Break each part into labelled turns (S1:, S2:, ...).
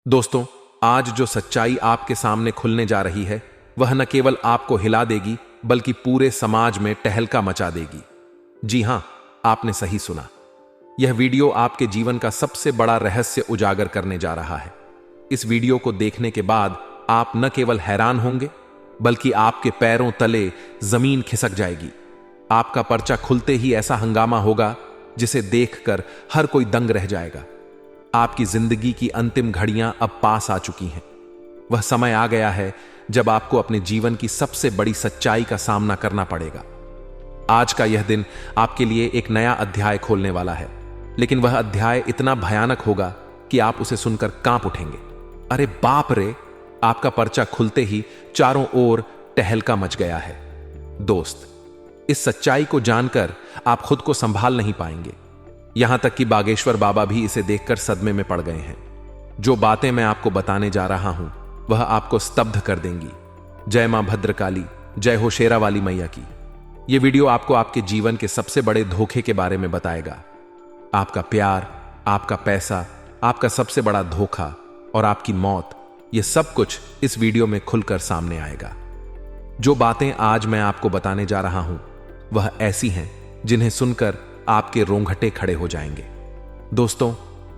S1: दोस्तों, आज जो सच्चाई आपके सामने खुलने जा रही है वह न केवल आपको हिला देगी बल्कि पूरे समाज में टहलका मचा देगी। जी हां, आपने सही सुना। यह वीडियो आपके जीवन का सबसे बड़ा रहस्य उजागर करने जा रहा है। इस वीडियो को देखने के बाद आप न केवल हैरान होंगे बल्कि आपके पैरों तले जमीन खिसक जाएगी। आपका पर्चा खुलते ही ऐसा हंगामा होगा जिसे देखकर हर कोई दंग रह जाएगा। आपकी जिंदगी की अंतिम घड़ियां अब पास आ चुकी हैं। वह समय आ गया है जब आपको अपने जीवन की सबसे बड़ी सच्चाई का सामना करना पड़ेगा। आज का यह दिन आपके लिए एक नया अध्याय खोलने वाला है, लेकिन वह अध्याय इतना भयानक होगा कि आप उसे सुनकर कांप उठेंगे। अरे बाप रे! आपका पर्चा खुलते ही चारों ओर टहलका मच गया है। दोस्त, इस सच्चाई को जानकर आप खुद को संभाल नहीं पाएंगे। यहां तक कि बागेश्वर बाबा भी इसे देखकर सदमे में पड़ गए हैं। जो बातें मैं आपको बताने जा रहा हूं वह आपको स्तब्ध कर देंगी। जय मां भद्रकाली, जय हो शेरावाली मैया की। यह वीडियो आपको आपके जीवन के सबसे बड़े धोखे के बारे में बताएगा। आपका प्यार, आपका पैसा, आपका सबसे बड़ा धोखा और आपकी मौत, यह सब कुछ इस वीडियो में खुलकर सामने आएगा। जो बातें आज मैं आपको बताने जा रहा हूं वह ऐसी हैं जिन्हें सुनकर आपके रोंगटे खड़े हो जाएंगे। दोस्तों,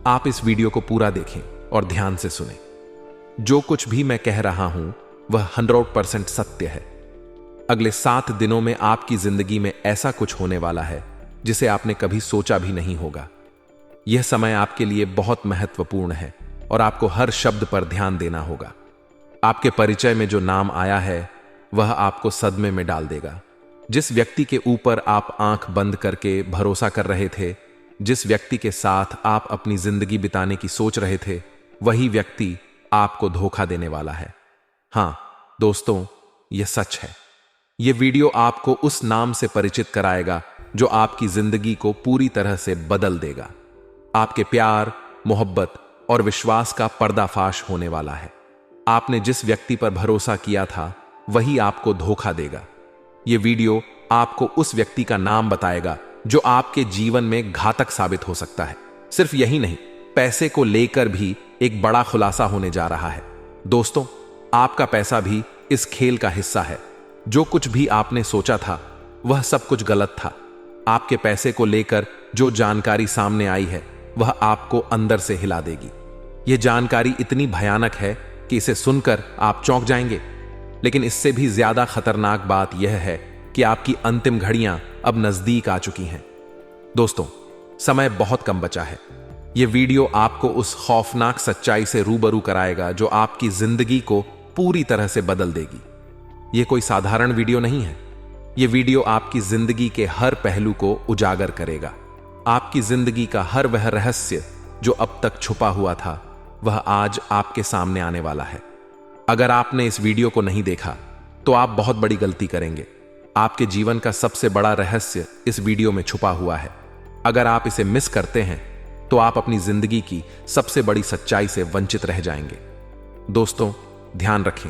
S1: आप इस वीडियो को पूरा देखें और ध्यान से सुनें। जो कुछ भी मैं कह रहा हूं वह 100% सत्य है। अगले 7 दिनों में आपकी जिंदगी में ऐसा कुछ होने वाला है जिसे आपने कभी सोचा भी नहीं होगा। यह समय आपके लिए बहुत महत्वपूर्ण है और आपको हर शब्द पर ध्यान देना होगा। आपके परिचय में जो नाम आया है वह आपको सदमे में डाल देगा। जिस व्यक्ति के ऊपर आप आंख बंद करके भरोसा कर रहे थे, जिस व्यक्ति के साथ आप अपनी जिंदगी बिताने की सोच रहे थे, वही व्यक्ति आपको धोखा देने वाला है। हां दोस्तों, यह सच है। यह वीडियो आपको उस नाम से परिचित कराएगा जो आपकी जिंदगी को पूरी तरह से बदल देगा। आपके प्यार, मोहब्बत और विश्वास का पर्दाफाश होने वाला है। आपने जिस व्यक्ति पर भरोसा किया था वही आपको धोखा देगा। यह वीडियो आपको उस व्यक्ति का नाम बताएगा जो आपके जीवन में घातक साबित हो सकता है। सिर्फ यही नहीं, पैसे को लेकर भी एक बड़ा खुलासा होने जा रहा है। दोस्तों, आपका पैसा भी इस खेल का हिस्सा है। जो कुछ भी आपने सोचा था वह सब कुछ गलत था। आपके पैसे को लेकर जो जानकारी सामने आई है वह आपको अंदर से हिला देगी। यह जानकारी इतनी भयानक है कि इसे सुनकर आप चौंक जाएंगे। लेकिन इससे भी ज्यादा खतरनाक बात यह है कि आपकी अंतिम घड़ियां अब नजदीक आ चुकी हैं। दोस्तों, समय बहुत कम बचा है। यह वीडियो आपको उस खौफनाक सच्चाई से रूबरू कराएगा जो आपकी जिंदगी को पूरी तरह से बदल देगी। यह कोई साधारण वीडियो नहीं है। यह वीडियो आपकी जिंदगी के हर पहलू को उजागर करेगा। आपकी जिंदगी का हर वह रहस्य जो अब तक छुपा हुआ था वह आज आपके सामने आने वाला है। अगर आपने इस वीडियो को नहीं देखा तो आप बहुत बड़ी गलती करेंगे। आपके जीवन का सबसे बड़ा रहस्य इस वीडियो में छुपा हुआ है। अगर आप इसे मिस करते हैं तो आप अपनी जिंदगी की सबसे बड़ी सच्चाई से वंचित रह जाएंगे। दोस्तों, ध्यान रखें,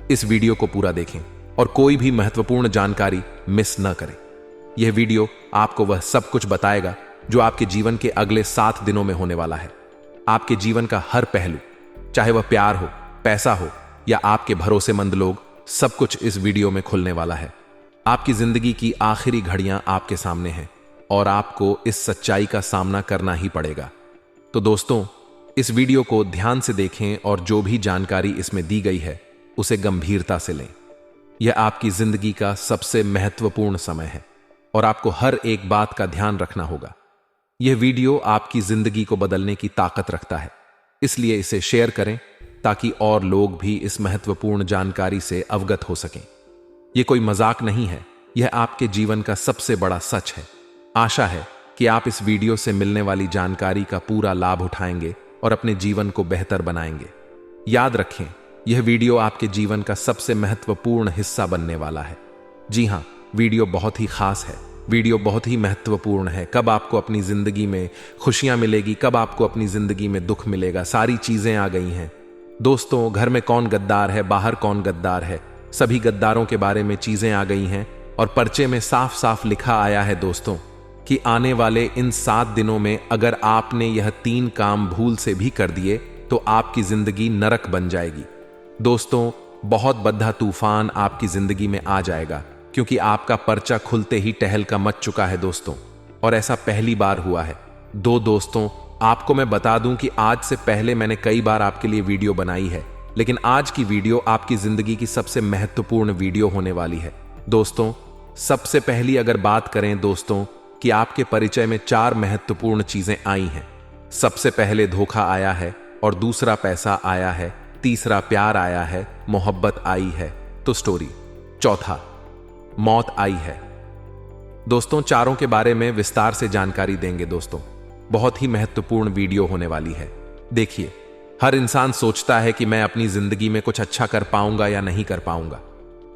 S1: इस वीडियो को पूरा देखें और कोई भी महत्वपूर्ण जानकारी मिस न करें। यह वीडियो आपको वह सब कुछ बताएगा जो आपके जीवन के अगले 7 दिनों में होने वाला है। आपके जीवन का हर पहलू, चाहे वह प्यार हो, पैसा हो या आपके भरोसेमंद लोग, सब कुछ इस वीडियो में खुलने वाला है। आपकी जिंदगी की आखिरी घड़ियां आपके सामने हैं और आपको इस सच्चाई का सामना करना ही पड़ेगा। तो दोस्तों, इस वीडियो को ध्यान से देखें और जो भी जानकारी इसमें दी गई है उसे गंभीरता से लें। यह आपकी जिंदगी का सबसे महत्वपूर्ण समय है और आपको हर एक बात का ध्यान रखना होगा। यह वीडियो आपकी जिंदगी को बदलने की ताकत रखता है, इसलिए इसे शेयर करें ताकि और लोग भी इस महत्वपूर्ण जानकारी से अवगत हो सकें। यह कोई मजाक नहीं है, यह आपके जीवन का सबसे बड़ा सच है। आशा है कि आप इस वीडियो से मिलने वाली जानकारी का पूरा लाभ उठाएंगे और अपने जीवन को बेहतर बनाएंगे। याद रखें, यह वीडियो आपके जीवन का सबसे महत्वपूर्ण हिस्सा बनने वाला है। जी हां, वीडियो बहुत ही खास है, वीडियो बहुत ही महत्वपूर्ण है। कब आपको अपनी जिंदगी में खुशियां मिलेगी, कब आपको अपनी जिंदगी में दुख मिलेगा, सारी चीजें आ गई हैं। दोस्तों, घर में कौन गद्दार है, बाहर कौन गद्दार है, सभी गद्दारों के बारे में चीजें आ गई हैं और पर्चे में साफ साफ लिखा आया है दोस्तों कि आने वाले इन 7 दिनों में अगर आपने यह 3 काम भूल से भी कर दिए तो आपकी जिंदगी नरक बन जाएगी। दोस्तों, बहुत बड़ा तूफान आपकी जिंदगी में आ जाएगा, क्योंकि आपका पर्चा खुलते ही टहलका मच चुका है दोस्तों, और ऐसा पहली बार हुआ है। दोस्तों, आपको मैं बता दूं कि आज से पहले मैंने कई बार आपके लिए वीडियो बनाई है, लेकिन आज की वीडियो आपकी जिंदगी की सबसे महत्वपूर्ण वीडियो होने वाली है। दोस्तों, सबसे पहली अगर बात करें दोस्तों कि आपके परिचय में 4 महत्वपूर्ण चीजें आई हैं। सबसे पहले धोखा आया है, और दूसरा पैसा आया है, तीसरा प्यार आया है, मोहब्बत आई है तो स्टोरी, चौथा मौत आई है। दोस्तों, चारों के बारे में विस्तार से जानकारी देंगे दोस्तों। बहुत ही महत्वपूर्ण वीडियो होने वाली है। देखिए, हर इंसान सोचता है कि मैं अपनी जिंदगी में कुछ अच्छा कर पाऊंगा या नहीं कर पाऊंगा।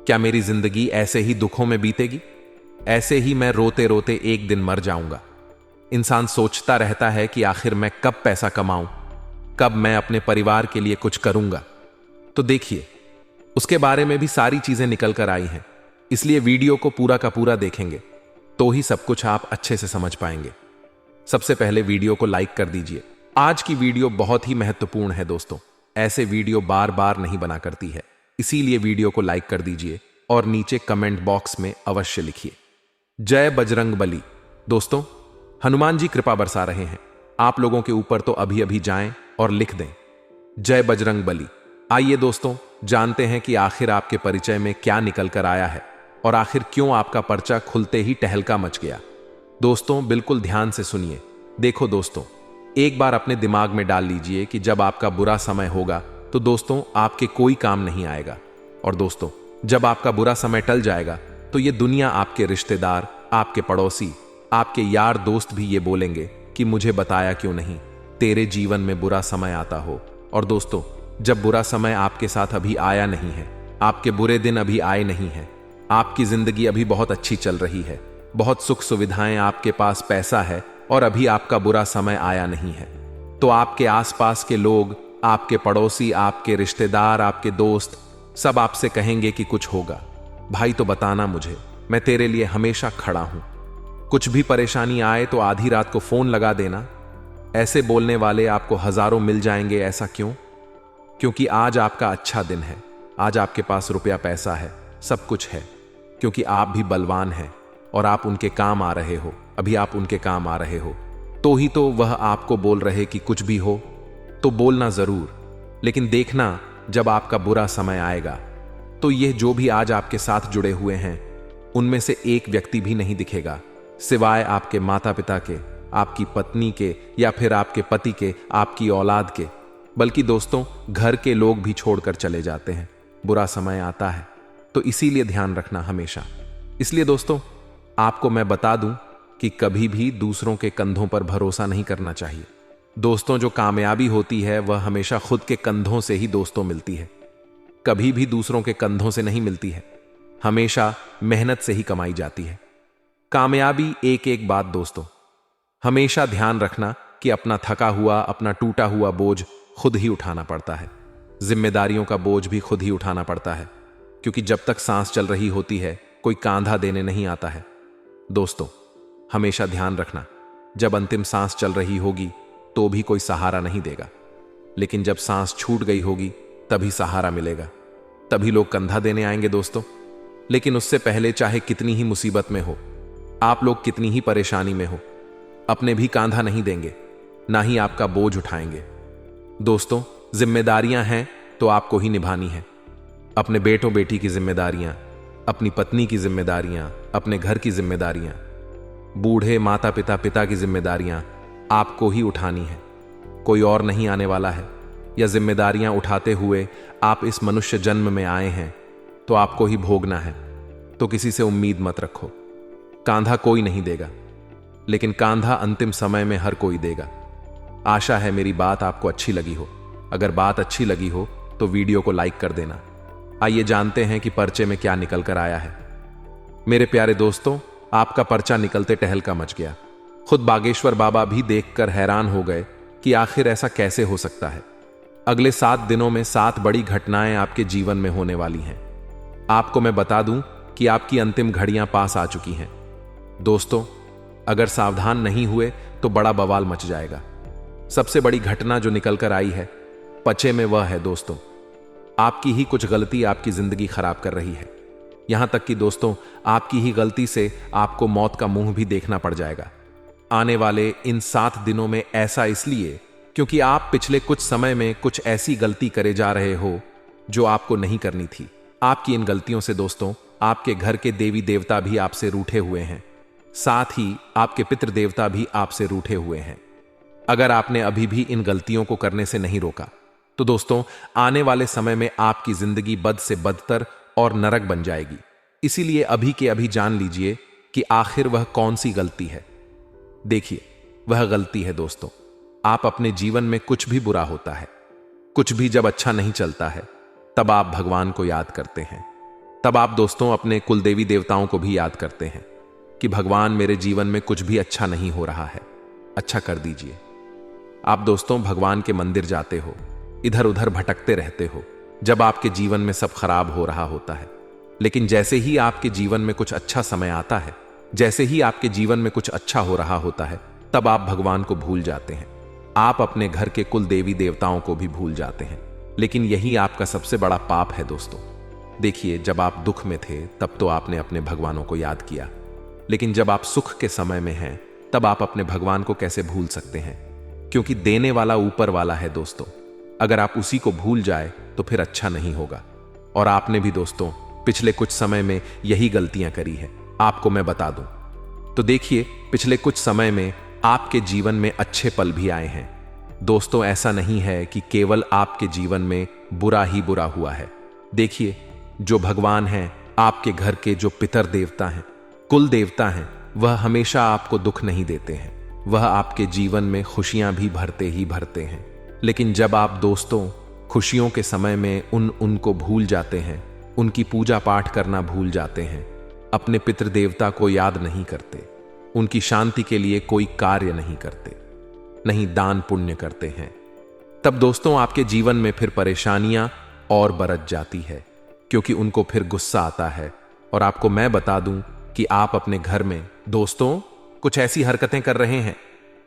S1: क्या मेरी जिंदगी ऐसे ही दुखों में बीतेगी? ऐसे ही मैं रोते रोते एक दिन मर जाऊंगा? इंसान सोचता रहता है कि आखिर मैं कब पैसा कमाऊं, कब मैं अपने परिवार के लिए कुछ करूंगा। तो देखिए, उसके बारे में भी सारी चीजें निकल कर आई हैं, इसलिए वीडियो को पूरा का पूरा देखेंगे तो ही सब कुछ आप अच्छे से समझ पाएंगे। सबसे पहले वीडियो को लाइक कर दीजिए। आज की वीडियो बहुत ही महत्वपूर्ण है दोस्तों, ऐसे वीडियो बार बार नहीं बना करती है, इसीलिए वीडियो को लाइक कर दीजिए और नीचे कमेंट बॉक्स में अवश्य लिखिए जय बजरंग बली। दोस्तों, हनुमान जी कृपा बरसा रहे हैं आप लोगों के ऊपर, तो अभी अभी जाएं और लिख दें जय बजरंग बली। आइए दोस्तों, जानते हैं कि आखिर आपके परिचय में क्या निकल कर आया है और आखिर क्यों आपका पर्चा खुलते ही टहलका मच गया। दोस्तों, बिल्कुल ध्यान से सुनिए। देखो दोस्तों, एक बार अपने दिमाग में डाल लीजिए कि जब आपका बुरा समय होगा तो दोस्तों आपके कोई काम नहीं आएगा, और दोस्तों जब आपका बुरा समय टल जाएगा तो ये दुनिया, आपके रिश्तेदार, आपके पड़ोसी, आपके यार दोस्त भी ये बोलेंगे कि मुझे बताया क्यों नहीं, तेरे जीवन में बुरा समय आता हो। और दोस्तों, जब बुरा समय आपके साथ अभी आया नहीं है, आपके बुरे दिन अभी आए नहीं हैं, आपकी जिंदगी अभी बहुत अच्छी चल रही है, बहुत सुख सुविधाएं, आपके पास पैसा है और अभी आपका बुरा समय आया नहीं है, तो आपके आसपास के लोग, आपके पड़ोसी, आपके रिश्तेदार, आपके दोस्त सब आपसे कहेंगे कि कुछ होगा, भाई तो बताना मुझे, मैं तेरे लिए हमेशा खड़ा हूं, कुछ भी परेशानी आए तो आधी रात को फोन लगा देना। ऐसे बोलने वाले आपको हजारों मिल जाएंगे। ऐसा क्यों? क्योंकि आज आपका अच्छा दिन है, आज आपके पास रुपया पैसा है, सब कुछ है, क्योंकि आप भी बलवान हैं और आप उनके काम आ रहे हो, अभी आप उनके काम आ रहे हो, तो ही तो वह आपको बोल रहे कि कुछ भी हो तो बोलना जरूर। लेकिन देखना, जब आपका बुरा समय आएगा तो यह जो भी आज आपके साथ जुड़े हुए हैं उनमें से एक व्यक्ति भी नहीं दिखेगा, सिवाय आपके माता पिता के, आपकी पत्नी के, या फिर आपके पति के, आपकी औलाद के। बल्कि दोस्तों, घर के लोग भी छोड़कर चले जाते हैं, बुरा समय आता है, तो इसीलिए ध्यान रखना हमेशा। इसलिए दोस्तों, आपको मैं बता दूं कि कभी भी दूसरों के कंधों पर भरोसा नहीं करना चाहिए। दोस्तों, जो कामयाबी होती है वह हमेशा खुद के कंधों से ही दोस्तों मिलती है, कभी भी दूसरों के कंधों से नहीं मिलती है, हमेशा मेहनत से ही कमाई जाती है कामयाबी। एक बात दोस्तों, हमेशा ध्यान रखना कि अपना थका हुआ, अपना टूटा हुआ बोझ खुद ही उठाना पड़ता है, जिम्मेदारियों का बोझ भी खुद ही उठाना पड़ता है, क्योंकि जब तक सांस चल रही होती है कोई कांधा देने नहीं आता है। दोस्तों, हमेशा ध्यान रखना, जब अंतिम सांस चल रही होगी तो भी कोई सहारा नहीं देगा, लेकिन जब सांस छूट गई होगी तभी सहारा मिलेगा, तभी लोग कंधा देने आएंगे दोस्तों। लेकिन उससे पहले, चाहे कितनी ही मुसीबत में हो, आप लोग कितनी ही परेशानी में हो, अपने भी कांधा नहीं देंगे, ना ही आपका बोझ उठाएंगे। दोस्तों, जिम्मेदारियां हैं तो आपको ही निभानी है, अपने बेटों बेटी की जिम्मेदारियां, अपनी पत्नी की जिम्मेदारियां, अपने घर की जिम्मेदारियां, बूढ़े माता पिता की जिम्मेदारियां आपको ही उठानी है, कोई और नहीं आने वाला है। या जिम्मेदारियां उठाते हुए आप इस मनुष्य जन्म में आए हैं तो आपको ही भोगना है, तो किसी से उम्मीद मत रखो। कांधा कोई नहीं देगा, लेकिन कांधा अंतिम समय में हर कोई देगा। आशा है मेरी बात आपको अच्छी लगी हो। अगर बात अच्छी लगी हो तो वीडियो को लाइक कर देना। आइए जानते हैं कि पर्चे में क्या निकल कर आया है। मेरे प्यारे दोस्तों, आपका पर्चा निकलते टहलका मच गया। खुद बागेश्वर बाबा भी देखकर हैरान हो गए कि आखिर ऐसा कैसे हो सकता है। अगले 7 दिनों में 7 बड़ी घटनाएं आपके जीवन में होने वाली हैं। आपको मैं बता दूं कि आपकी अंतिम घड़ियां पास आ चुकी हैं। दोस्तों, अगर सावधान नहीं हुए तो बड़ा बवाल मच जाएगा। सबसे बड़ी घटना जो निकल कर आई है पचे में वह है दोस्तों, आपकी ही कुछ गलती आपकी जिंदगी खराब कर रही है। यहां तक कि दोस्तों, आपकी ही गलती से आपको मौत का मुंह भी देखना पड़ जाएगा आने वाले इन 7 दिनों में। ऐसा इसलिए क्योंकि आप पिछले कुछ समय में कुछ ऐसी गलती करे जा रहे हो जो आपको नहीं करनी थी। आपकी इन गलतियों से दोस्तों, आपके घर के देवी देवता भी आपसे रूठे हुए हैं, साथ ही आपके पितृ देवता भी आपसे रूठे हुए हैं। अगर आपने अभी भी इन गलतियों को करने से नहीं रोका तो दोस्तों, आने वाले समय में आपकी जिंदगी बद से बदतर और नरक बन जाएगी। इसीलिए अभी के अभी जान लीजिए कि आखिर वह कौन सी गलती है। देखिए, वह गलती है दोस्तों, आप अपने जीवन में कुछ भी बुरा होता है, कुछ भी जब अच्छा नहीं चलता है, तब आप भगवान को याद करते हैं। तब आप दोस्तों अपने कुल देवी देवताओं को भी याद करते हैं कि भगवान, मेरे जीवन में कुछ भी अच्छा नहीं हो रहा है, अच्छा कर दीजिए। आप दोस्तों भगवान के मंदिर जाते हो, इधर उधर भटकते रहते हो जब आपके जीवन में सब खराब हो रहा होता है। लेकिन जैसे ही आपके जीवन में कुछ अच्छा समय आता है, जैसे ही आपके जीवन में कुछ अच्छा हो रहा होता है, तब आप भगवान को भूल जाते हैं। आप अपने घर के कुल देवी देवताओं को भी भूल जाते हैं। लेकिन यही आपका सबसे बड़ा पाप है दोस्तों। देखिए, जब आप दुख में थे तब तो आपने अपने भगवानों को याद किया, लेकिन जब आप सुख के समय में हैं तब आप अपने भगवान को कैसे भूल सकते हैं? क्योंकि देने वाला ऊपर वाला है दोस्तों। अगर आप उसी को भूल जाए तो फिर अच्छा नहीं होगा। और आपने भी दोस्तों पिछले कुछ समय में यही गलतियां करी है, आपको मैं बता दूं। तो देखिए, पिछले कुछ समय में आपके जीवन में अच्छे पल भी आए हैं दोस्तों। ऐसा नहीं है कि केवल आपके जीवन में बुरा ही बुरा हुआ है। देखिए, जो भगवान हैं, आपके घर के जो पितर देवता हैं, कुल देवता हैं, वह हमेशा आपको दुख नहीं देते हैं। वह आपके जीवन में खुशियां भी भरते ही भरते हैं। लेकिन जब आप दोस्तों खुशियों के समय में उनको भूल जाते हैं, उनकी पूजा पाठ करना भूल जाते हैं, अपने पितृ देवता को याद नहीं करते, उनकी शांति के लिए कोई कार्य नहीं करते, नहीं दान पुण्य करते हैं, तब दोस्तों आपके जीवन में फिर परेशानियां और बरत जाती है। क्योंकि उनको फिर गुस्सा आता है। और आपको मैं बता दूं कि आप अपने घर में दोस्तों कुछ ऐसी हरकतें कर रहे हैं,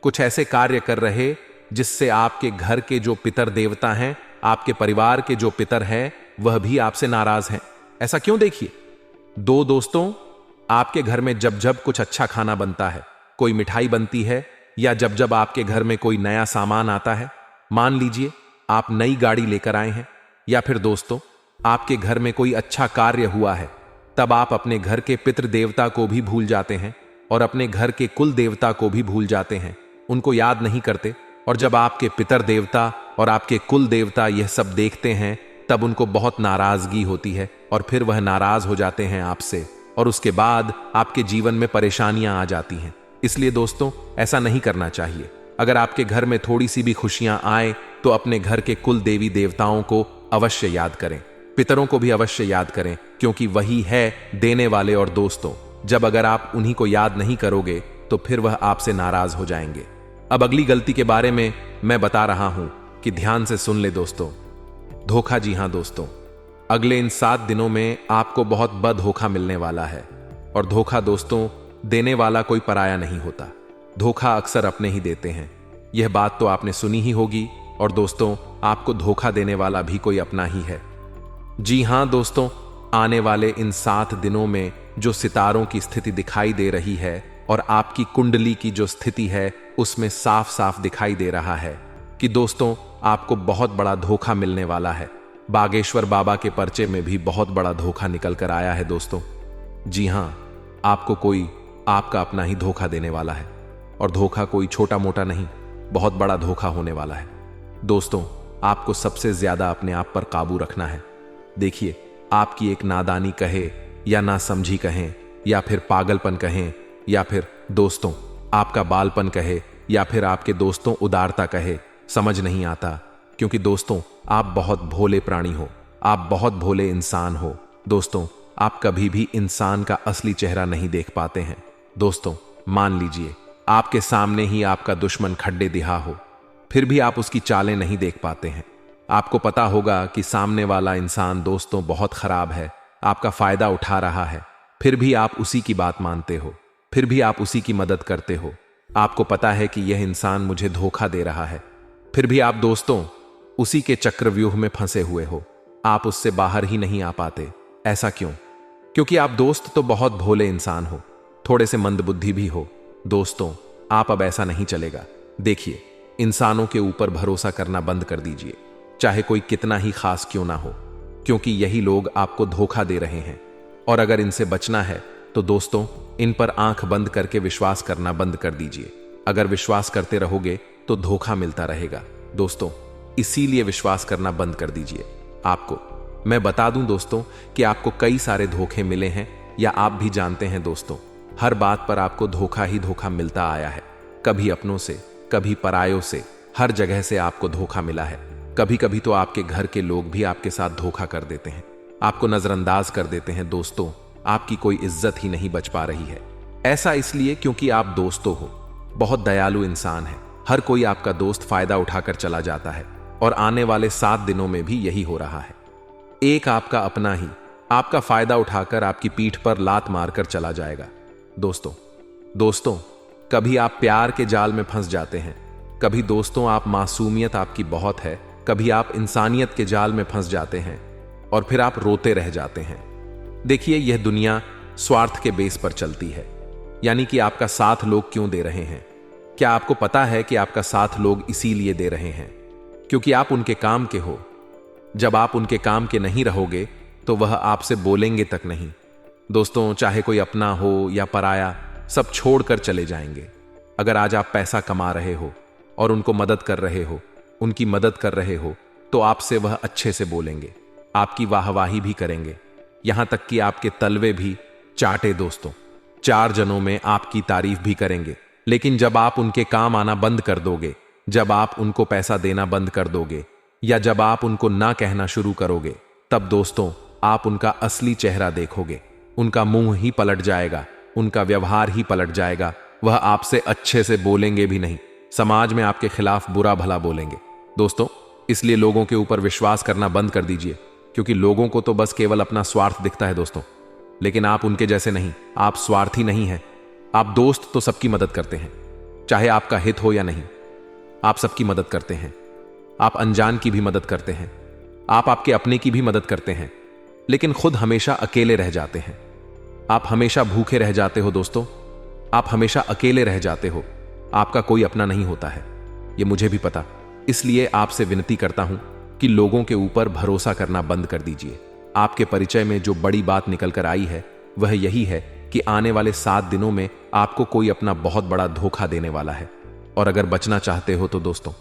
S1: कुछ ऐसे कार्य कर रहे जिससे आपके घर के जो पितर देवता हैं, आपके परिवार के जो पितर हैं, वह भी आपसे नाराज हैं। ऐसा क्यों? देखिए, दोस्तों आपके घर में जब जब कुछ अच्छा खाना बनता है, कोई मिठाई बनती है, या जब जब आपके घर में कोई नया सामान आता है, मान लीजिए आप नई गाड़ी लेकर आए हैं, या फिर दोस्तों आपके घर में कोई अच्छा कार्य हुआ है, तब आप अपने घर के पितृ देवता को भी भूल जाते हैं और अपने घर के कुल देवता को भी भूल जाते हैं, उनको याद नहीं करते। और जब आपके पितर देवता और आपके कुल देवता यह सब देखते हैं, तब उनको बहुत नाराजगी होती है और फिर वह नाराज हो जाते हैं आपसे, और उसके बाद आपके जीवन में परेशानियां आ जाती हैं। इसलिए दोस्तों ऐसा नहीं करना चाहिए। अगर आपके घर में थोड़ी सी भी खुशियां आए तो अपने घर के कुल देवी देवताओं को अवश्य याद करें, पितरों को भी अवश्य याद करें, क्योंकि वही है देने वाले। और दोस्तों जब अगर आप उन्हीं को याद नहीं करोगे तो फिर वह आपसे नाराज हो जाएंगे। अब अगली गलती के बारे में मैं बता रहा हूं कि ध्यान से सुन ले दोस्तों। धोखा। जी हां दोस्तों, अगले इन 7 दिनों में आपको बहुत बद धोखा मिलने वाला है। और धोखा दोस्तों देने वाला कोई पराया नहीं होता, धोखा अक्सर अपने ही देते हैं। यह बात तो आपने सुनी ही होगी। और दोस्तों आपको धोखा देने वाला भी कोई अपना ही है। जी हां दोस्तों, आने वाले इन 7 दिनों में जो सितारों की स्थिति दिखाई दे रही है और आपकी कुंडली की जो स्थिति है, उसमें साफ साफ दिखाई दे रहा है कि दोस्तों आपको बहुत बड़ा धोखा मिलने वाला है। बागेश्वर बाबा के पर्चे में भी बहुत बड़ा धोखा निकल कर आया है दोस्तों। जी हां, आपको कोई आपका अपना ही धोखा देने वाला है। और धोखा कोई छोटा मोटा नहीं, बहुत बड़ा धोखा होने वाला है। दोस्तों आपको सबसे ज्यादा अपने आप पर काबू रखना है। देखिए, आपकी एक नादानी कहे या ना समझी कहें, या फिर पागलपन कहें, या फिर दोस्तों आपका बालपन कहे, या फिर आपके दोस्तों उदारता कहे, समझ नहीं आता। क्योंकि दोस्तों आप बहुत भोले प्राणी हो, आप बहुत भोले इंसान हो। दोस्तों आप कभी भी इंसान का असली चेहरा नहीं देख पाते हैं। दोस्तों मान लीजिए आपके सामने ही आपका दुश्मन खड्डे दिहा हो, फिर भी आप उसकी चालें नहीं देख पाते हैं। आपको पता होगा कि सामने वाला इंसान दोस्तों बहुत खराब है, आपका फायदा उठा रहा है, फिर भी आप उसी की बात मानते हो, फिर भी आप उसी की मदद करते हो। आपको पता है कि यह इंसान मुझे धोखा दे रहा है, फिर भी आप दोस्तों उसी के चक्रव्यूह में फंसे हुए हो, आप उससे बाहर ही नहीं आ पाते। ऐसा क्यों? क्योंकि आप दोस्त तो बहुत भोले इंसान हो, थोड़े से मंदबुद्धि भी हो। दोस्तों, आप अब ऐसा नहीं चलेगा। देखिए, इंसानों के ऊपर भरोसा करना बंद कर दीजिए, चाहे कोई कितना ही खास क्यों ना हो, क्योंकि यही लोग आपको धोखा दे रहे हैं। और अगर इनसे बचना है तो दोस्तों, इन पर आंख बंद करके विश्वास करना बंद कर दीजिए। अगर विश्वास करते रहोगे तो धोखा मिलता रहेगा। दोस्तों, इसीलिए विश्वास करना बंद कर दीजिए। आपको मैं बता दूं दोस्तों कि आपको कई सारे धोखे मिले हैं, या आप भी जानते हैं दोस्तों, हर बात पर आपको धोखा ही धोखा मिलता आया है। कभी अपनों से, कभी परायों से, हर जगह से आपको धोखा मिला है। कभी कभी तो आपके घर के लोग भी आपके साथ धोखा कर देते हैं, आपको नजरअंदाज कर देते हैं। दोस्तों, आपकी कोई इज्जत ही नहीं बच पा रही है। ऐसा इसलिए क्योंकि आप दोस्तों हो, बहुत दयालु इंसान है। हर कोई आपका दोस्त फायदा उठाकर चला जाता है, और आने वाले 7 दिनों में भी यही हो रहा है। एक आपका अपना ही आपका फायदा उठाकर आपकी पीठ पर लात मारकर चला जाएगा। दोस्तों, कभी आप प्यार के जाल में फंस जाते हैं, कभी दोस्तों आप मासूमियत आपकी बहुत है, कभी आप इंसानियत के जाल में फंस जाते हैं और फिर आप रोते रह जाते हैं। देखिए, यह दुनिया स्वार्थ के बेस पर चलती है, यानी कि आपका साथ लोग क्यों दे रहे हैं? क्या आपको पता है कि आपका साथ लोग इसीलिए दे रहे हैं क्योंकि आप उनके काम के हो। जब आप उनके काम के नहीं रहोगे तो वह आपसे बोलेंगे तक नहीं। दोस्तों, चाहे कोई अपना हो या पराया, सब छोड़कर चले जाएंगे। अगर आज आप पैसा कमा रहे हो और उनको मदद कर रहे हो, उनकी मदद कर रहे हो, तो आपसे वह अच्छे से बोलेंगे, आपकी वाहवाही भी करेंगे, यहां तक कि आपके तलवे भी चाटे। दोस्तों, 4 जनों में आपकी तारीफ भी करेंगे। लेकिन जब आप उनके काम आना बंद कर दोगे, जब आप उनको पैसा देना बंद कर दोगे, या जब आप उनको ना कहना शुरू करोगे, तब दोस्तों आप उनका असली चेहरा देखोगे। उनका मुंह ही पलट जाएगा, उनका व्यवहार ही पलट जाएगा। वह आपसे अच्छे से बोलेंगे भी नहीं, समाज में आपके खिलाफ बुरा भला बोलेंगे। दोस्तों, इसलिए लोगों के ऊपर विश्वास करना बंद कर दीजिए, क्योंकि लोगों को तो बस केवल अपना स्वार्थ दिखता है दोस्तों। लेकिन आप उनके जैसे नहीं, आप स्वार्थी नहीं हैं। आप दोस्त तो सबकी मदद करते हैं, चाहे आपका हित हो या नहीं, आप सबकी मदद करते हैं। आप अनजान की भी मदद करते हैं, आप आपके अपने की भी मदद करते हैं, लेकिन खुद हमेशा अकेले रह जाते हैं। आप हमेशा भूखे रह जाते हो दोस्तों, आप हमेशा अकेले रह जाते हो। आपका कोई अपना नहीं होता है, ये मुझे भी पता। इसलिए आपसे विनती करता हूं कि लोगों के ऊपर भरोसा करना बंद कर दीजिए। आपके परिचय में जो बड़ी बात निकल कर आई है वह यही है कि आने वाले 7 दिनों में आपको कोई अपना बहुत बड़ा धोखा देने वाला है। और अगर बचना चाहते हो तो दोस्तों,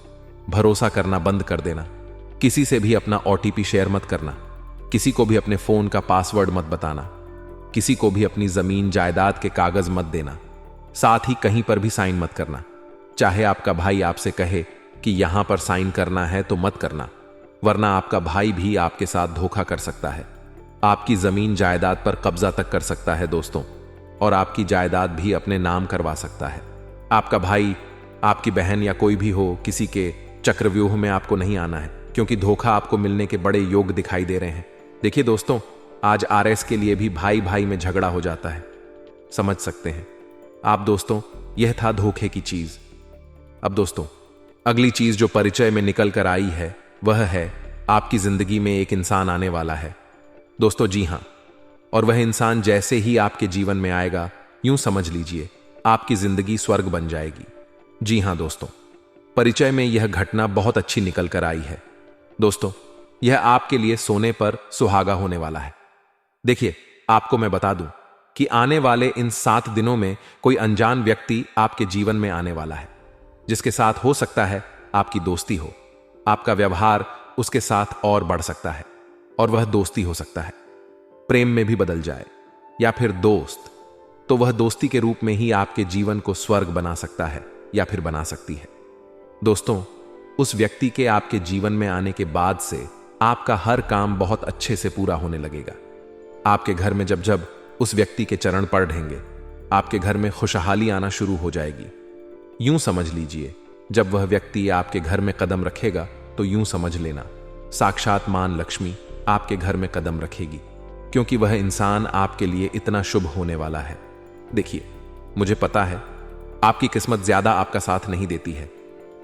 S1: भरोसा करना बंद कर देना। किसी से भी अपना OTP शेयर मत करना, किसी को भी अपने फोन का पासवर्ड मत बताना, किसी को भी अपनी जमीन जायदाद के कागज मत देना, साथ ही कहीं पर भी साइन मत करना। चाहे आपका भाई आपसे कहे कि यहां पर साइन करना है तो मत करना, वरना आपका भाई भी आपके साथ धोखा कर सकता है, आपकी जमीन जायदाद पर कब्जा तक कर सकता है दोस्तों, और आपकी जायदाद भी अपने नाम करवा सकता है। आपका भाई, आपकी बहन या कोई भी हो, किसी के चक्रव्यूह में आपको नहीं आना है, क्योंकि धोखा आपको मिलने के बड़े योग दिखाई दे रहे हैं। देखिए दोस्तों, आज RS के लिए भी भाई भाई में झगड़ा हो जाता है, समझ सकते हैं आप दोस्तों। यह था धोखे की चीज। अब दोस्तों, अगली चीज जो परिचय में निकल कर आई है वह है आपकी जिंदगी में एक इंसान आने वाला है दोस्तों। जी हां, और वह इंसान जैसे ही आपके जीवन में आएगा, यूं समझ लीजिए आपकी जिंदगी स्वर्ग बन जाएगी। जी हां दोस्तों, परिचय में यह घटना बहुत अच्छी निकल कर आई है दोस्तों। यह आपके लिए सोने पर सुहागा होने वाला है। देखिए, आपको मैं बता दूं कि आने वाले इन 7 दिनों में कोई अनजान व्यक्ति आपके जीवन में आने वाला है, जिसके साथ हो सकता है आपकी दोस्ती हो। आपका व्यवहार उसके साथ और बढ़ सकता है, और वह दोस्ती हो सकता है प्रेम में भी बदल जाए, या फिर दोस्त तो वह दोस्ती के रूप में ही आपके जीवन को स्वर्ग बना सकता है या फिर बना सकती है। दोस्तों, उस व्यक्ति के आपके जीवन में आने के बाद से आपका हर काम बहुत अच्छे से पूरा होने लगेगा। आपके घर में जब जब उस व्यक्ति के चरण पड़ेंगे, आपके घर में खुशहाली आना शुरू हो जाएगी। यूं समझ लीजिए, जब वह व्यक्ति आपके घर में कदम रखेगा तो यूं समझ लेना साक्षात मां लक्ष्मी आपके घर में कदम रखेगी, क्योंकि वह इंसान आपके लिए इतना शुभ होने वाला है। देखिए, मुझे पता है आपकी किस्मत ज्यादा आपका साथ नहीं देती है,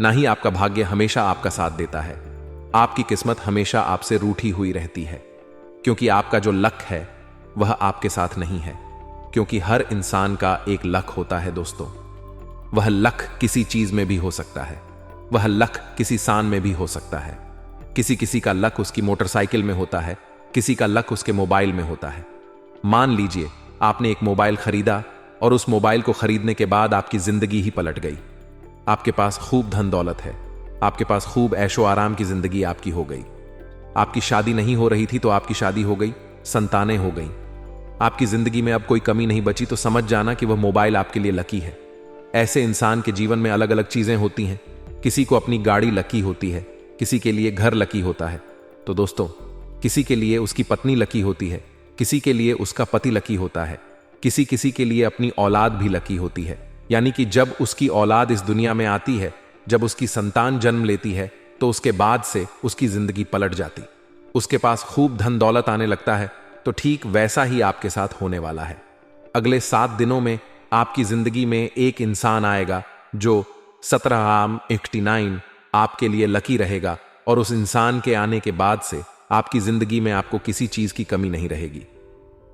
S1: ना ही आपका भाग्य हमेशा आपका साथ देता है। आपकी किस्मत हमेशा आपसे रूठी हुई रहती है, क्योंकि आपका जो लक है वह आपके साथ नहीं है। क्योंकि हर इंसान का एक लक होता है दोस्तों। वह लक किसी चीज में भी हो सकता है, वह लक किसी सान में भी हो सकता है। किसी का लक उसकी मोटरसाइकिल में होता है, किसी का लक उसके मोबाइल में होता है। मान लीजिए आपने एक मोबाइल खरीदा और उस मोबाइल को खरीदने के बाद आपकी जिंदगी ही पलट गई। आपके पास खूब धन दौलत है, आपके पास खूब ऐशो आराम की जिंदगी आपकी हो गई। आपकी शादी नहीं हो रही थी तो आपकी शादी हो गई, संतानें हो गई। आपकी जिंदगी में अब कोई कमी नहीं बची तो समझ जाना कि वह मोबाइल आपके लिए लकी है। ऐसे इंसान के जीवन में अलग अलग चीजें होती हैं। किसी को अपनी गाड़ी लकी होती है, किसी के लिए घर लकी होता है। तो दोस्तों, किसी के लिए उसकी पत्नी लकी होती है, किसी के लिए उसका पति लकी होता है, किसी के लिए अपनी औलाद भी लकी होती है। यानी कि जब उसकी औलाद इस दुनिया में आती है, जब उसकी संतान जन्म लेती है, तो उसके बाद से उसकी जिंदगी पलट जाती। उसके पास खूब धन दौलत आने लगता है। तो ठीक वैसा ही आपके साथ होने वाला है। अगले 7 दिनों में आपकी जिंदगी में एक इंसान आएगा जो 17 आपके लिए लकी रहेगा, और उस इंसान के आने के बाद से आपकी जिंदगी में आपको किसी चीज की कमी नहीं रहेगी।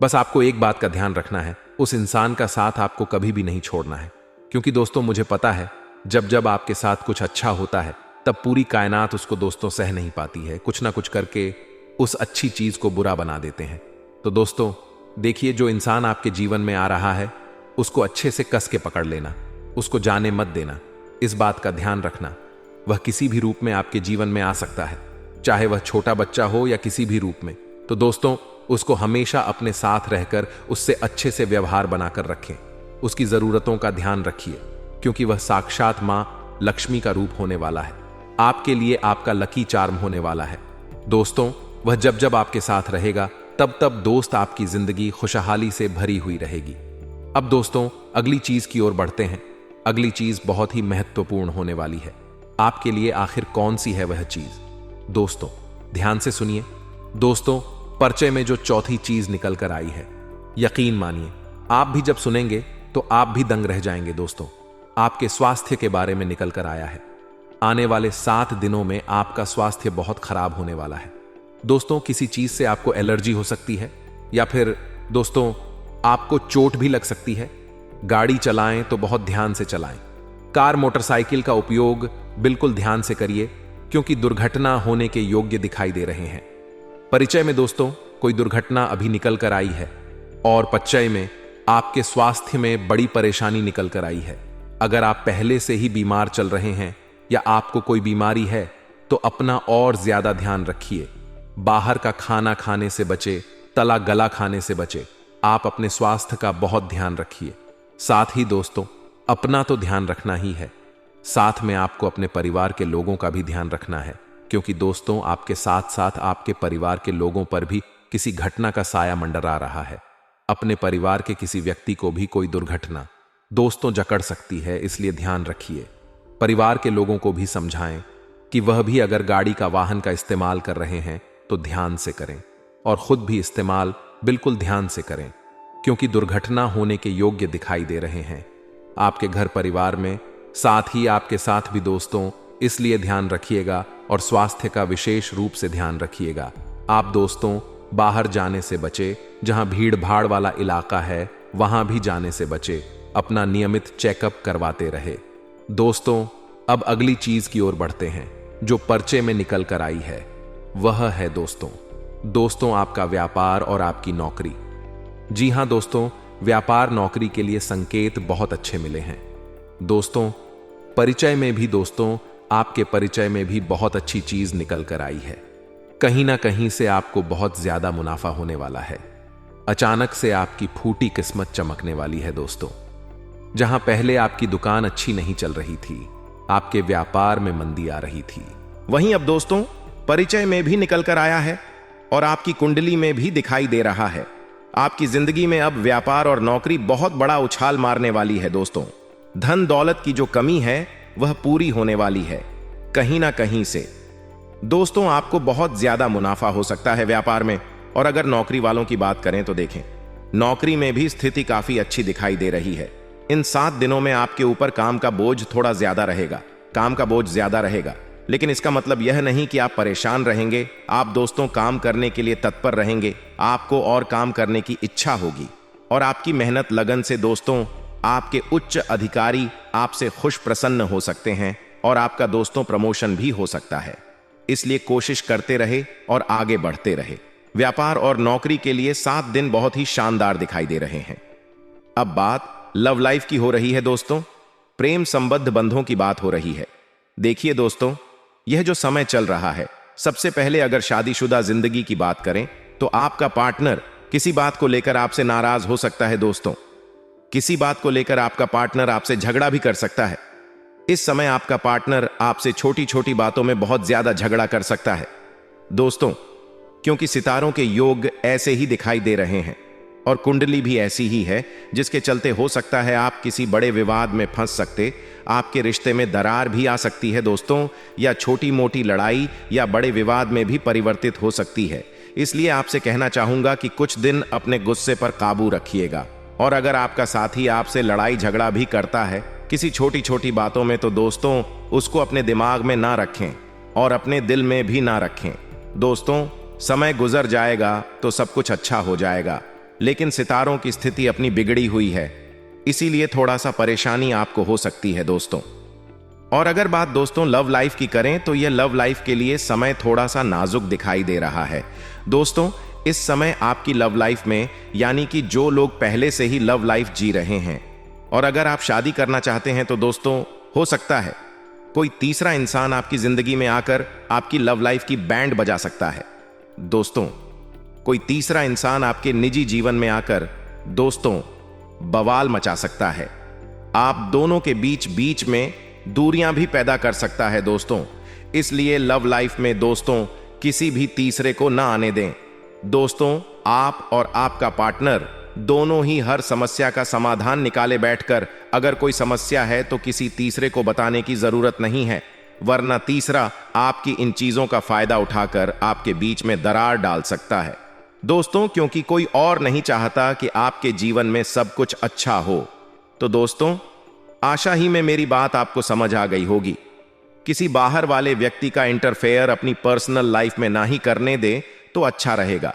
S1: बस आपको एक बात का ध्यान रखना है, उस इंसान का साथ आपको कभी भी नहीं छोड़ना है। क्योंकि दोस्तों, मुझे पता है जब आपके साथ कुछ अच्छा होता है तब पूरी कायनात उसको दोस्तों सह नहीं पाती है। कुछ ना कुछ करके उस अच्छी चीज को बुरा बना देते हैं। तो दोस्तों देखिए, जो इंसान आपके जीवन में आ रहा है उसको अच्छे से कस के पकड़ लेना, उसको जाने मत देना। इस बात का ध्यान रखना, वह किसी भी रूप में आपके जीवन में आ सकता है, चाहे वह छोटा बच्चा हो या किसी भी रूप में। तो दोस्तों, उसको हमेशा अपने साथ रहकर उससे अच्छे से व्यवहार बनाकर रखें। उसकी जरूरतों का ध्यान रखिए, क्योंकि वह साक्षात मां लक्ष्मी का रूप होने वाला है। आपके लिए आपका लकी चार्म होने वाला है। दोस्तों, वह जब आपके साथ रहेगा तब दोस्त आपकी जिंदगी खुशहाली से भरी हुई रहेगी। अब दोस्तों, अगली चीज की ओर बढ़ते हैं। अगली चीज बहुत ही महत्वपूर्ण होने वाली है। आपके लिए आखिर कौन सी है वह चीज? दोस्तों ध्यान से सुनिए। दोस्तों, परिचय में जो चौथी चीज निकल कर आई है, यकीन मानिए आप भी जब सुनेंगे तो आप भी दंग रह जाएंगे। दोस्तों, आपके स्वास्थ्य के बारे में निकल कर आया है। आने वाले 7 दिनों में आपका स्वास्थ्य बहुत खराब होने वाला है। दोस्तों, किसी चीज से आपको एलर्जी हो सकती है, या फिर दोस्तों आपको चोट भी लग सकती है। गाड़ी चलाएं तो बहुत ध्यान से चलाएं। कार मोटरसाइकिल का उपयोग बिल्कुल ध्यान से करिए, क्योंकि दुर्घटना होने के योग्य दिखाई दे रहे हैं। परिचय में दोस्तों कोई दुर्घटना अभी निकल कर आई है, और परिचय में आपके स्वास्थ्य में बड़ी परेशानी निकल कर आई है। अगर आप पहले से ही बीमार चल रहे हैं या आपको कोई बीमारी है तो अपना और ज्यादा ध्यान रखिए। बाहर का खाना खाने से बचे, तला गला खाने से बचे। आप अपने स्वास्थ्य का बहुत ध्यान रखिए। साथ ही दोस्तों, अपना तो ध्यान रखना ही है, साथ में आपको अपने परिवार के लोगों का भी ध्यान रखना है। क्योंकि दोस्तों, आपके साथ साथ आपके परिवार के लोगों पर भी किसी घटना का साया मंडरा रहा है। अपने परिवार के किसी व्यक्ति को भी कोई दुर्घटना दोस्तों जकड़ सकती है, इसलिए ध्यान रखिए। परिवार के लोगों को भी समझाएं कि वह भी अगर गाड़ी का वाहन का इस्तेमाल कर रहे हैं तो ध्यान से करें, और खुद भी इस्तेमाल बिल्कुल ध्यान से करें, क्योंकि दुर्घटना होने के योग्य दिखाई दे रहे हैं आपके घर परिवार में। साथ ही आपके साथ भी दोस्तों, इसलिए ध्यान रखिएगा और स्वास्थ्य का विशेष रूप से ध्यान रखिएगा। आप दोस्तों बाहर जाने से बचे, जहां भीड़ भाड़ वाला इलाका है वहां भी जाने से बचे। अपना नियमित चेकअप करवाते रहे। दोस्तों, अब अगली चीज की ओर बढ़ते हैं जो परिचय में निकल कर आई है। वह है दोस्तों आपका व्यापार और आपकी नौकरी। जी हां दोस्तों, व्यापार नौकरी के लिए संकेत बहुत अच्छे मिले हैं। दोस्तों, परिचय में भी दोस्तों आपके परिचय में भी बहुत अच्छी चीज निकल कर आई है। कहीं ना कहीं से आपको बहुत ज्यादा मुनाफा होने वाला है। अचानक से आपकी फूटी किस्मत चमकने वाली है। दोस्तों, जहां पहले आपकी दुकान अच्छी नहीं चल रही थी, आपके व्यापार में मंदी आ रही थी,
S2: वहीं अब दोस्तों परिचय में भी निकल कर आया है और आपकी कुंडली में भी दिखाई दे रहा है। आपकी जिंदगी में अब व्यापार और नौकरी बहुत बड़ा उछाल मारने वाली है। दोस्तों, धन दौलत की जो कमी है वह पूरी होने वाली है कहीं ना कहीं से। दोस्तों, आपको बहुत ज्यादा मुनाफा हो सकता है व्यापार में। और अगर नौकरी वालों की बात करें तो देखें, नौकरी में भी स्थिति काफी अच्छी दिखाई दे रही है। इन 7 दिनों में आपके ऊपर काम का बोझ थोड़ा ज्यादा रहेगा, काम का बोझ ज्यादा रहेगा, लेकिन इसका मतलब यह नहीं कि आप परेशान रहेंगे। आप दोस्तों काम करने के लिए तत्पर रहेंगे, आपको और काम करने की इच्छा होगी और आपकी मेहनत लगन से दोस्तों आपके उच्च अधिकारी आपसे खुश प्रसन्न हो सकते हैं और आपका दोस्तों प्रमोशन भी हो सकता है। इसलिए कोशिश करते रहे और आगे बढ़ते रहे। व्यापार और नौकरी के लिए 7 दिन बहुत ही शानदार दिखाई दे रहे हैं। अब बात लव लाइफ की हो रही है दोस्तों, प्रेम संबद्ध बंधों की बात हो रही है। देखिए दोस्तों, यह जो समय चल रहा है, सबसे पहले अगर शादीशुदा जिंदगी की बात करें तो आपका पार्टनर किसी बात को लेकर आपसे नाराज हो सकता है दोस्तों। किसी बात को लेकर आपका पार्टनर आपसे झगड़ा भी कर सकता है। इस समय आपका पार्टनर आपसे छोटी छोटी बातों में बहुत ज्यादा झगड़ा कर सकता है दोस्तों, क्योंकि सितारों के योग ऐसे ही दिखाई दे रहे हैं और कुंडली भी ऐसी ही है, जिसके चलते हो सकता है आप किसी बड़े विवाद में फंस सकते, आपके रिश्ते में दरार भी आ सकती है दोस्तों, या छोटी मोटी लड़ाई या बड़े विवाद में भी परिवर्तित हो सकती है। इसलिए आपसे कहना चाहूंगा कि कुछ दिन अपने गुस्से पर काबू रखिएगा। और अगर आपका साथी आपसे लड़ाई झगड़ा भी करता है किसी छोटी छोटी बातों में, तो दोस्तों उसको अपने दिमाग में ना रखें और अपने दिल में भी ना रखें। दोस्तों समय गुजर जाएगा तो सब कुछ अच्छा हो जाएगा, लेकिन सितारों की स्थिति अपनी बिगड़ी हुई है, इसीलिए थोड़ा सा परेशानी आपको हो सकती है दोस्तों। और अगर बात दोस्तों लव लाइफ की करें तो यह लव लाइफ के लिए समय थोड़ा सा नाजुक दिखाई दे रहा है दोस्तों। इस समय आपकी लव लाइफ में, यानी कि जो लोग पहले से ही लव लाइफ जी रहे हैं और अगर आप शादी करना चाहते हैं, तो दोस्तों हो सकता है कोई तीसरा इंसान आपकी जिंदगी में आकर आपकी लव लाइफ की बैंड बजा सकता है दोस्तों। कोई तीसरा इंसान आपके निजी जीवन में आकर दोस्तों बवाल मचा सकता है। आप दोनों के बीच में दूरियां भी पैदा कर सकता है दोस्तों। इसलिए लव लाइफ में दोस्तों किसी भी तीसरे को ना आने दें दोस्तों। आप और आपका पार्टनर दोनों ही हर समस्या का समाधान निकाले बैठकर, अगर कोई समस्या है तो किसी तीसरे को बताने की जरूरत नहीं है, वरना तीसरा आपकी इन चीजों का फायदा उठाकर आपके बीच में दरार डाल सकता है दोस्तों, क्योंकि कोई और नहीं चाहता कि आपके जीवन में सब कुछ अच्छा हो। तो दोस्तों आशा ही में मेरी बात आपको समझ आ गई होगी। किसी बाहर वाले व्यक्ति का इंटरफेयर अपनी पर्सनल लाइफ में ना ही करने दे तो अच्छा रहेगा।